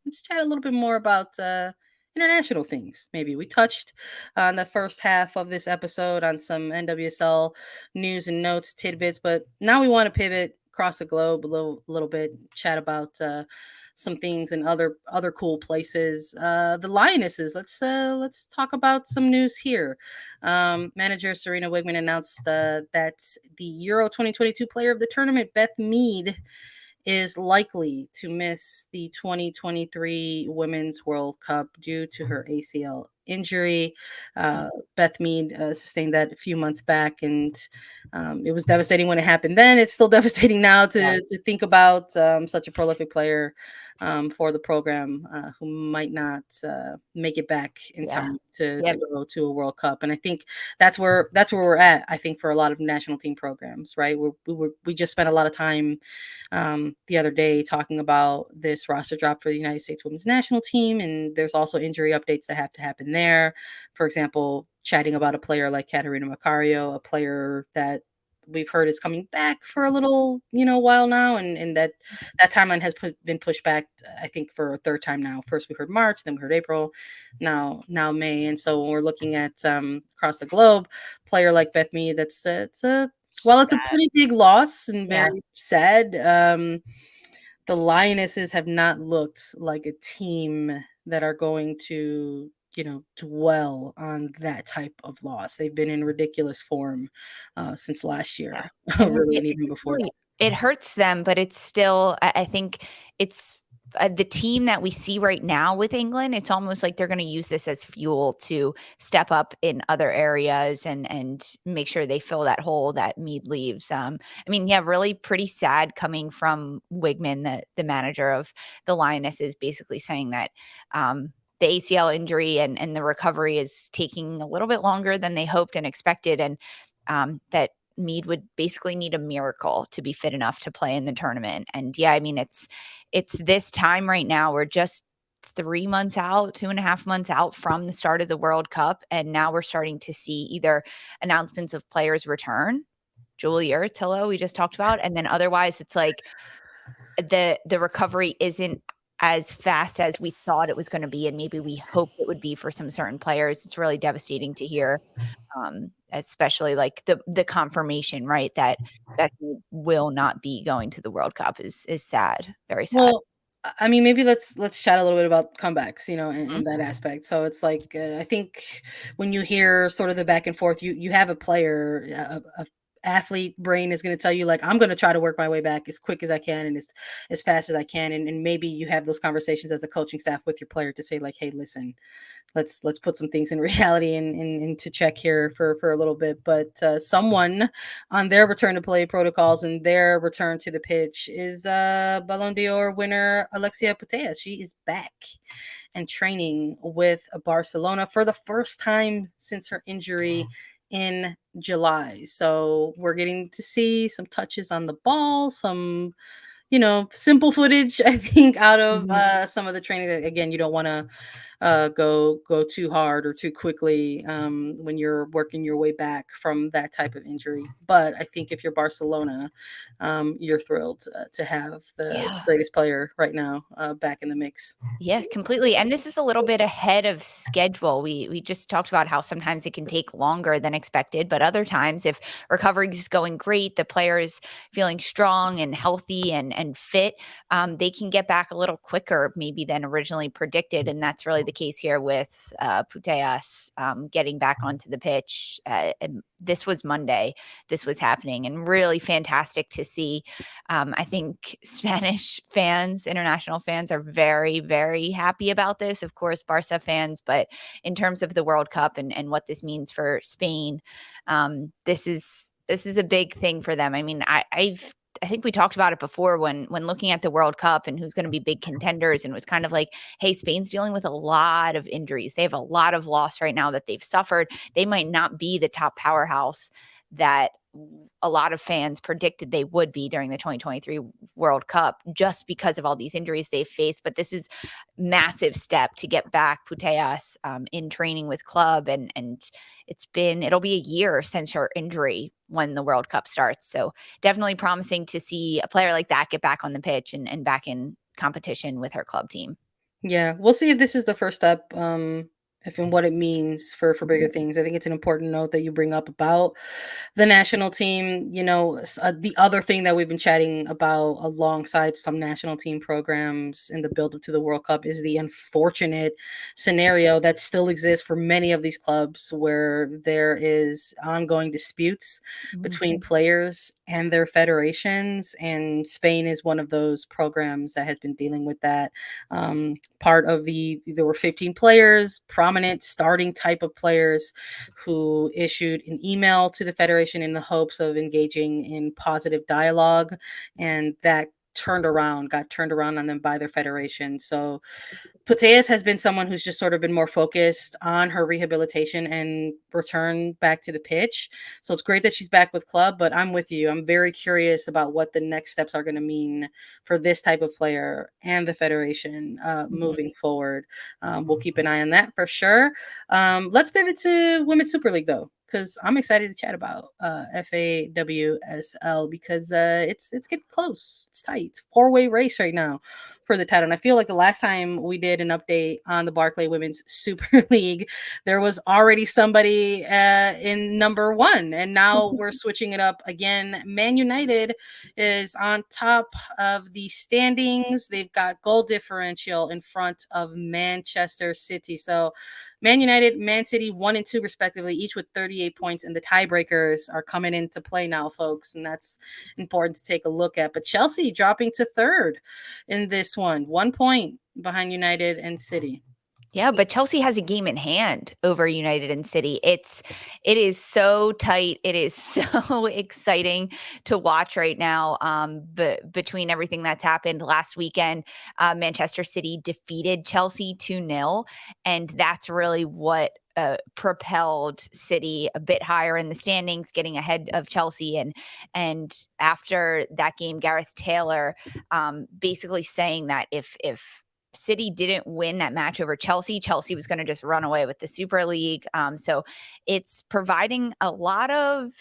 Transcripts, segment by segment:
let's chat a little bit more about international things. Maybe we touched on the first half of this episode on some NWSL news and notes, tidbits, but now we want to pivot across the globe a little bit, chat about some things in other cool places. The Lionesses. Let's talk about some news here. Manager Serena Wigman announced that the Euro 2022 Player of the Tournament, Beth Mead, is likely to miss the 2023 Women's World Cup due to her ACL injury. Beth Mead sustained that a few months back, and it was devastating when it happened then. It's still devastating now Yeah. to think about such a prolific player for the program who might not make it back in Yeah. time to Yep. go to a World Cup. And I think that's where we're at. I think for a lot of national team programs, right? We just spent a lot of time the other day talking about this roster drop for the United States women's national team. And there's also injury updates that have to happen there. For example, chatting about a player like Katerina Macario, a player that we've heard is coming back for a little, while now. And that timeline has been pushed back, I think, for a third time now. First we heard March, then we heard April, now May. And so when we're looking at across the globe, player like Beth Mead, it's a Sad. pretty big loss and Yeah. very sad. The Lionesses have not looked like a team that are going to, dwell on that type of loss. They've been in ridiculous form since last Yeah. year, And really, it and it even before that. definitely it hurts them, but it's still I think it's the team that we see right now with England, it's almost like they're gonna use this as fuel to step up in other areas and make sure they fill that hole that Mead leaves. I mean, yeah, really pretty sad coming from Wigman, the manager of the Lionesses, basically saying that, the ACL injury and the recovery is taking a little bit longer than they hoped and expected, and, that Mead would basically need a miracle to be fit enough to play in the tournament. And yeah, I mean, it's this time right now. We're just 3 months out, 2.5 months out from the start of the World Cup, and now we're starting to see either announcements of players return, Julie Ertillo we just talked about, and then otherwise it's like the recovery isn't as fast as we thought it was gonna be, and maybe we hoped it would be for some certain players. It's really devastating to hear, especially like the confirmation, right, that Becky will not be going to the World Cup is sad, very sad. Well, I mean, maybe let's chat a little bit about comebacks, Mhm. in that aspect. So it's like I think when you hear sort of the back and forth, you have a player, a athlete brain is going to tell you like I'm going to try to work my way back as quick as I can and as fast as I can, and maybe you have those conversations as a coaching staff with your player to say like, hey, listen, let's put some things in reality and into check here for a little bit. But someone on their return to play protocols and their return to the pitch is Ballon d'Or winner Alexia Putellas. She is back and training with Barcelona for the first time since her injury in July. So we're getting to see some touches on the ball, some simple footage, I think, out of Mhm. some of the training that again you don't want to go too hard or too quickly when you're working your way back from that type of injury. But I think if you're Barcelona, you're thrilled to have the Yeah. greatest player right now back in the mix. Yeah, completely. And this is a little bit ahead of schedule. We just talked about how sometimes it can take longer than expected, but other times if recovery is going great, the player is feeling strong and healthy and fit, they can get back a little quicker maybe than originally predicted. And that's really the case here with Putellas getting back onto the pitch. And this was Monday. This was happening, and really fantastic to see. I think Spanish fans, international fans are very, very happy about this. Of course, Barca fans, but in terms of the World Cup and what this means for Spain, this is a big thing for them. I mean, I think we talked about it before when looking at the World Cup and who's going to be big contenders, and it was kind of like, hey, Spain's dealing with a lot of injuries. They have a lot of loss right now that they've suffered. They might not be the top powerhouse that a lot of fans predicted they would be during the 2023 World Cup just because of all these injuries they've faced. But this is massive step to get back Putellas in training with club, and it'll be a year since her injury when the World Cup starts. So definitely promising to see a player like that get back on the pitch and back in competition with her club team. Yeah, we'll see if this is the first step, if and what it means for bigger things. I think it's an important note that you bring up about the national team. The other thing that we've been chatting about alongside some national team programs in the build up to the World Cup is the unfortunate scenario that still exists for many of these clubs where there is ongoing disputes between Mhm. players and their federations. And Spain is one of those programs that has been dealing with that. Part of there were 15 players, prominent starting type of players, who issued an email to the federation in the hopes of engaging in positive dialogue, and that got turned around on them by their federation. So Putellas has been someone who's just sort of been more focused on her rehabilitation and return back to the pitch. So it's great that she's back with club, but I'm with you. I'm very curious about what the next steps are going to mean for this type of player and the federation Mhm. moving forward. We'll keep an eye on that for sure. Let's pivot to Women's Super League though, because I'm excited to chat about FAWSL because it's getting close. It's tight. It's 4-way race right now for the title. And I feel like the last time we did an update on the Barclay Women's Super League, there was already somebody in number one. And now we're switching it up again. Man United is on top of the standings. They've got goal differential in front of Manchester City. So Man United, Man City, 1 and 2 respectively, each with 38 points, and the tiebreakers are coming into play now, folks, and that's important to take a look at. But Chelsea dropping to third in this one point behind United and City. Yeah, but Chelsea has a game in hand over United and City. It is so tight. It is so exciting to watch right now. Between everything that's happened last weekend, Manchester City defeated Chelsea 2-0, and that's really what propelled City a bit higher in the standings, getting ahead of Chelsea. And after that game, Gareth Taylor basically saying that if City didn't win that match over Chelsea, Chelsea was going to just run away with the Super League. So it's providing a lot of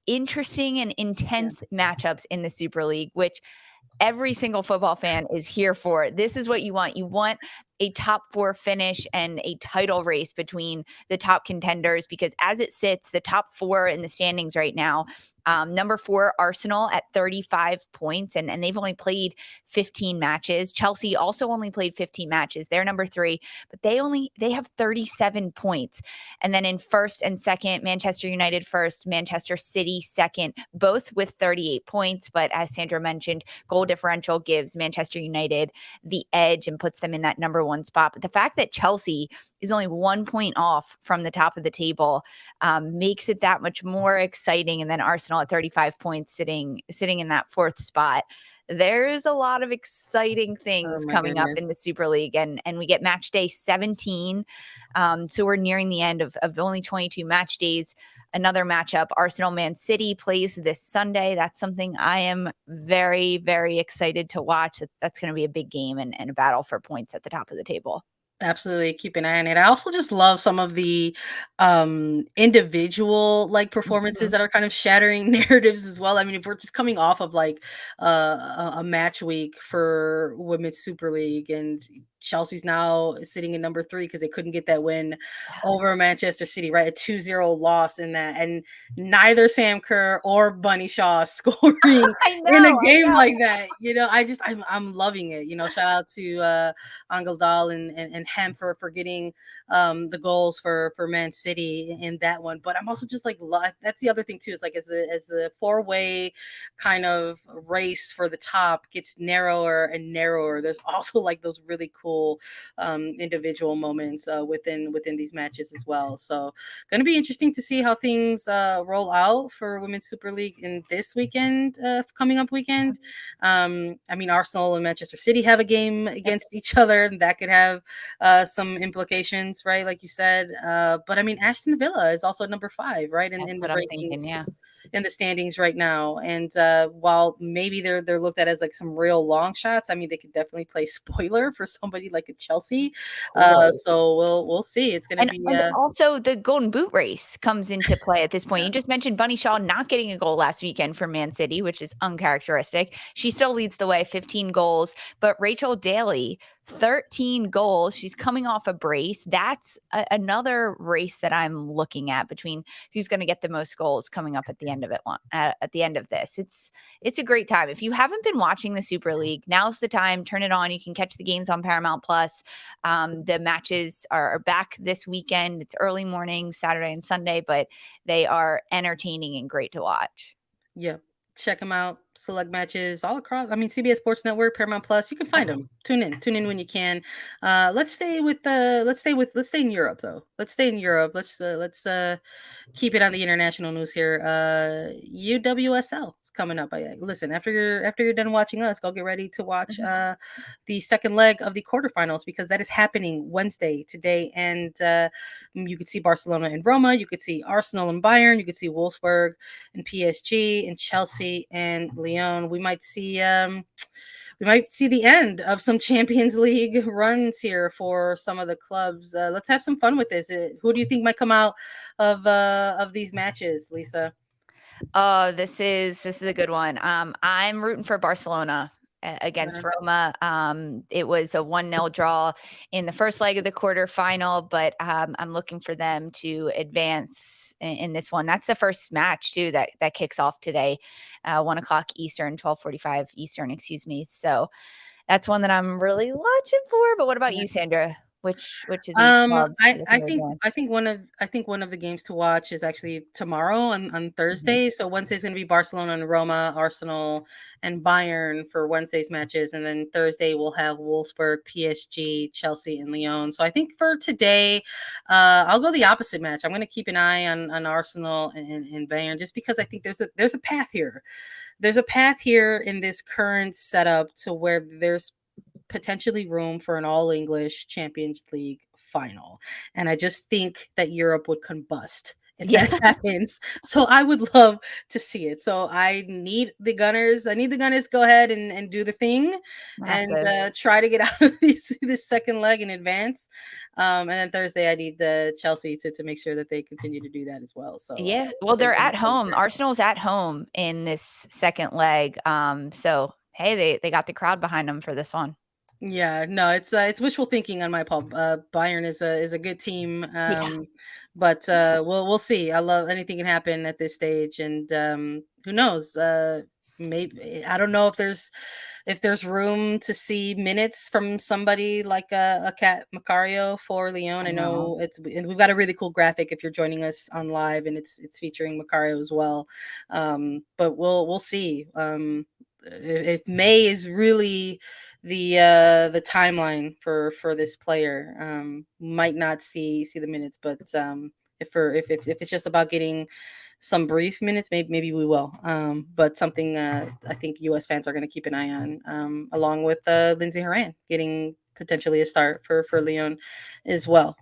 interesting and Yeah. intense matchups in the Super League, which every single football fan is here for. This is what you want. You want a top four finish and a title race between the top contenders, because as it sits, the top four in the standings right now, number 4, Arsenal at 35 points, and they've only played 15 matches. Chelsea also only played 15 matches. They're number 3, but they have 37 points. And then in first and second, Manchester United first, Manchester City second, both with 38 points. But as Sandra mentioned, goal differential gives Manchester United the edge and puts them in that number 1 spot. But the fact that Chelsea is only 1 point off from the top of the table makes it that much more exciting. And then Arsenal at 35 points, sitting in that 4th spot. There's a lot of exciting Oh things my coming up in goodness. the Super League, and we get match day 17. So we're nearing the end of only 22 match days. Another matchup, Arsenal Man City plays this Sunday. That's something I am very, very excited to watch. That's going to be a big game and a battle for points at the top of the table. Absolutely, keep an eye on it. I also just love some of the individual like performances Mhm. that are kind of shattering narratives as well. I mean, if we're just coming off of like a match week for Women's Super League, and Chelsea's now sitting in number 3 because they couldn't get that win over Manchester City, right? A 2-0 loss in that, and neither Sam Kerr or Bunny Shaw scoring I in a know, I game know. like that. I'm loving it. Shout out to Angeldal and Hem for getting the goals for Man City in that one. But I'm also just like that's the other thing too. Is like as the 4-way kind of race for the top gets narrower and narrower. There's also like those really cool individual moments within these matches as well. So going to be interesting to see how things roll out for Women's Super League in this weekend, coming up weekend. I mean, Arsenal and Manchester City have a game Yep, against each other, and that could have some implications, right? Like you said. But I mean, Aston Villa is also number 5, right, in, that's in the what I'm thinking. rankings, Yeah. in the standings right now. And while maybe they're looked at as like some real long shots, I mean, they could definitely play spoiler for somebody like a Chelsea. Totally. So we'll see. It's going to be And also the Golden Boot race comes into play at this point. You just mentioned Bunny Shaw not getting a goal last weekend for Man City, which is uncharacteristic. She still leads the way, 15 goals, but Rachel Daly, 13 goals. She's coming off a brace. That's another race that I'm looking at between who's going to get the most goals coming up at the end of it. At the end of this, it's a great time. If you haven't been watching the Super League, now's the time. Turn it on. You can catch the games on Paramount Plus. The matches are back this weekend. It's early morning, Saturday and Sunday, but they are entertaining and great to watch. Yep. Check them out. Select matches all across. I mean, CBS Sports Network, Paramount Plus. You can find them. Tune in. Tune in when you can. Let's stay with the. Let's stay in Europe though. Let's stay in Europe. Let's keep it on the international news here. UWSL is coming up. Listen, after you're done watching us, go get ready to watch the second leg of the quarterfinals because that is happening Wednesday today, and you could see Barcelona and Roma. You could see Arsenal and Bayern. You could see Wolfsburg and PSG and Chelsea and Lyon. We might see the end of some Champions League runs here for some of the clubs. Let's have some fun with this. Who do you think might come out of these matches, Lisa? Oh, this is a good one. I'm rooting for Barcelona against Roma. It was a 1-0 draw in the first leg of the quarterfinal, but I'm looking for them to advance in this one. That's the first match too that kicks off today, 1:00 Eastern, 12:45 Eastern, excuse me. So that's one that I'm really watching for. But what about you, Sandra? Which of these clubs are you I looking to think advance? one of the games to watch is actually tomorrow on Mhm. Thursday. So Wednesday's going to be Barcelona and Roma, Arsenal and Bayern for Wednesday's matches, and then Thursday we'll have Wolfsburg, PSG, Chelsea, and Lyon. So I think for today, I'll go the opposite match. I'm going to keep an eye on Arsenal and Bayern just because I think there's a path here. There's a path here in this current setup to where there's potentially room for an all English Champions League final. And I just think that Europe would combust if Yeah, that happens. So I would love to see it. So I need the Gunners. I need the Gunners to go ahead and do the thing and massive. try to get out of this second leg in advance. And then Thursday, I need the Chelsea to make sure that they continue to do that as well. So Yeah, well, they're I'm at excited home. for it. Arsenal's at home in this second leg. So hey, they got the crowd behind them for this one. Yeah, no, it's wishful thinking on my part. Bayern is a good team, Yeah. but we'll see. I love anything can happen at this stage, and who knows? Maybe I don't know if there's room to see minutes from somebody like a Cat Macario for Leon. I I know. know and we've got a really cool graphic if you're joining us on live, and it's featuring Macario as well. But we'll see. If May is really the timeline for this player. Might not see the minutes, but if it's just about getting some brief minutes, maybe we will. But something I think U.S. fans are going to keep an eye on, along with Lindsey Horan getting potentially a start for Leon as well.